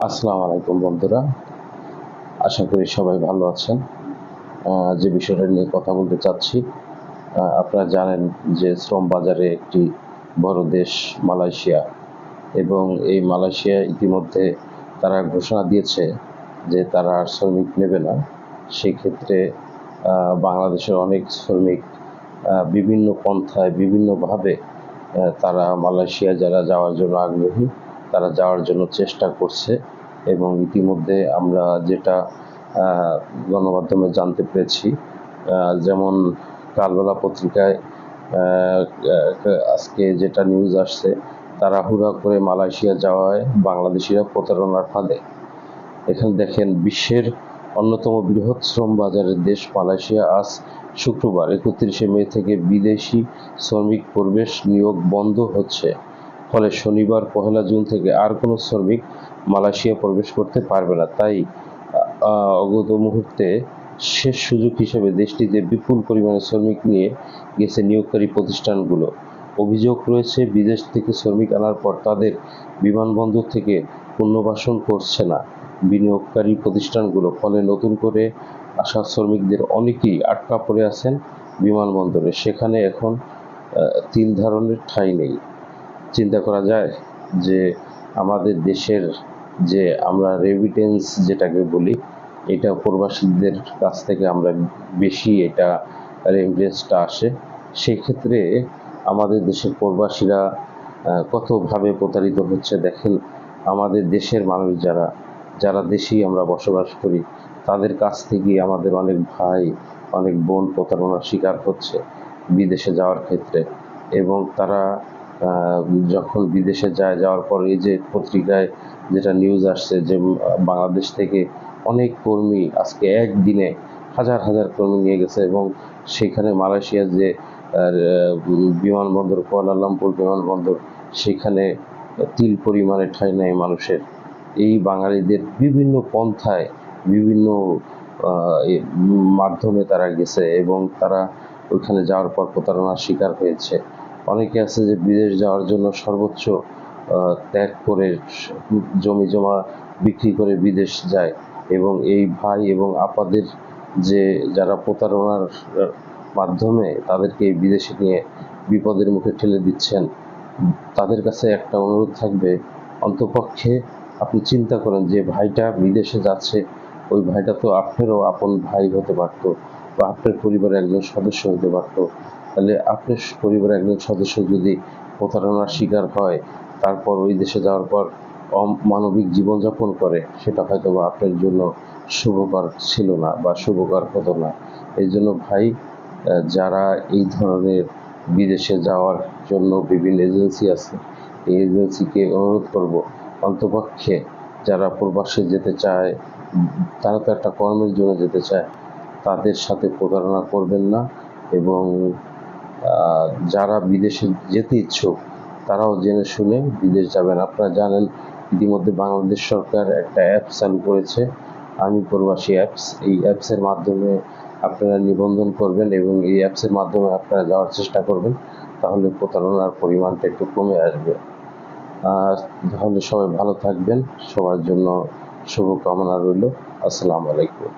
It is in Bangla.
আসসালামু আলাইকুম বন্ধুরা, আশা করি সবাই ভালো আছেন। যে বিষয়টা নিয়ে কথা বলতে চাচ্ছি, আপনারা জানেন যে শ্রম বাজারে একটি বড় দেশ মালয়েশিয়া, এবং এই মালয়েশিয়া ইতিমধ্যে তারা ঘোষণা দিয়েছে যে তারা আর শ্রমিক নেবে না। সেক্ষেত্রে বাংলাদেশের অনেক শ্রমিক বিভিন্ন পন্থায় বিভিন্নভাবে তারা মালয়েশিয়া যারা যাওয়ার জন্য আগ্রহী তারা যাওয়ার জন্য চেষ্টা করছে। এবং ইতিমধ্যে আমরা যেটা গণমাধ্যমে জানতে পেরেছি, যেমন কালবেলা পত্রিকায় আজকে যেটা নিউজ আসছে, তাড়াহুড়া করে মালয়েশিয়া যাওয়ায় বাংলাদেশিরা প্রতারণার ফাঁদে। এখানে দেখেন, বিশ্বের অন্যতম বৃহৎ শ্রম বাজারের দেশ মালয়েশিয়া আজ শুক্রবার 31শে মে থেকে বিদেশি শ্রমিক প্রবেশ নিয়োগ বন্ধ হচ্ছে। ফলে শনিবার 1 জুন থেকে আর কোনো শ্রমিক মালয়েশিয়া প্রবেশ করতে পারবে না। তাই অগত মুহূর্তে শেষ সুযোগ হিসেবে দেশটিতে বিপুল পরিমাণে শ্রমিক নিয়ে গেছে নিয়োগকারী প্রতিষ্ঠানগুলো। অভিযোগ রয়েছে, বিদেশ থেকে শ্রমিক আনার পর তাদের বিমানবন্দর থেকে পুনর্বাসন করছে না বিনিয়োগকারী প্রতিষ্ঠানগুলো। ফলে নতুন করে আসা শ্রমিকদের অনেকেই আটকা পড়ে আছেন বিমানবন্দরে। সেখানে এখন তিল ধারণের ঠাঁই নেই। চিন্তা করা যায় যে আমাদের দেশের যে আমরা রেমিটেন্স যেটাকে বলি, এটা প্রবাসীদের কাছ থেকে আমরা বেশি এটা রেমিটেন্সটা আসে। সেক্ষেত্রে আমাদের দেশের প্রবাসীরা কতভাবে প্রতারিত হচ্ছে দেখেন। আমাদের দেশের মানুষ যারা যারা দেশেই আমরা বসবাস করি, তাদের কাছ থেকে আমাদের অনেক ভাই অনেক বোন প্রতারণার শিকার হচ্ছে বিদেশে যাওয়ার ক্ষেত্রে। এবং তারা যখন বিদেশে যাওয়ার পর এই যে পত্রিকায় যেটা নিউজ আসছে যে বাংলাদেশ থেকে অনেক কর্মী আজকে একদিনে হাজার হাজার কর্মী নিয়ে গেছে, এবং সেখানে মালয়েশিয়ার যে বিমানবন্দর কুয়ালালামপুর বিমানবন্দর, সেখানে তিল পরিমাণে ঠাঁই নেই মানুষের। এই বাঙালিদের বিভিন্ন পন্থায় বিভিন্ন মাধ্যমে তারা গেছে এবং তারা ওইখানে যাওয়ার পর প্রতারণার শিকার হয়েছে। অনেকে আছে যে বিদেশ যাওয়ার জন্য সর্বোচ্চ ত্যাগ করে জমি জমা বিক্রি করে বিদেশ যায়, এবং এই ভাই এবং আপাদের যে যারা প্রতারণার মাধ্যমে তাদেরকে বিদেশে নিয়ে বিপদের মুখে ঠেলে দিচ্ছেন, তাদের কাছে একটা অনুরোধ থাকবে, অন্তপক্ষে আপনি চিন্তা করেন যে ভাইটা বিদেশে যাচ্ছে, ওই ভাইটা তো আপনারও আপন ভাই হতে পারত, বা আপনার পরিবারের একজন সদস্য হতে পারত। তাহলে আপনার পরিবারের একজন সদস্য যদি প্রতারণার শিকার হয়, তারপর ওই দেশে যাওয়ার পর অমানবিক জীবনযাপন করে, সেটা হয়তো বা আপনার জন্য শুভকর ছিল না বা শুভকর হতো না। এই জন্য ভাই, যারা এই ধরনের বিদেশে যাওয়ার জন্য বিভিন্ন এজেন্সি আছে, এই এজেন্সিকে অনুরোধ করব, অন্তপক্ষে যারা প্রবাসে যেতে চায়, তারা তো একটা কর্মের জন্য যেতে চায়, তাদের সাথে প্রতারণা করবেন না। এবং যারা বিদেশে যেতে ইচ্ছুক, তারাও জেনে শুনে বিদেশ যাবেন। আপনারা জানেন, ইতিমধ্যে বাংলাদেশ সরকার একটা অ্যাপ চালু করেছে, আমি প্রবাসী অ্যাপস। এই অ্যাপসের মাধ্যমে আপনারা নিবন্ধন করবেন এবং এই অ্যাপসের মাধ্যমে আপনারা যাওয়ার চেষ্টা করবেন, তাহলে প্রতারণার পরিমাণটা একটু কমে আসবে। তাহলে সবাই ভালো থাকবেন, সবার জন্য শুভকামনা রইল। আসসালামু আলাইকুম।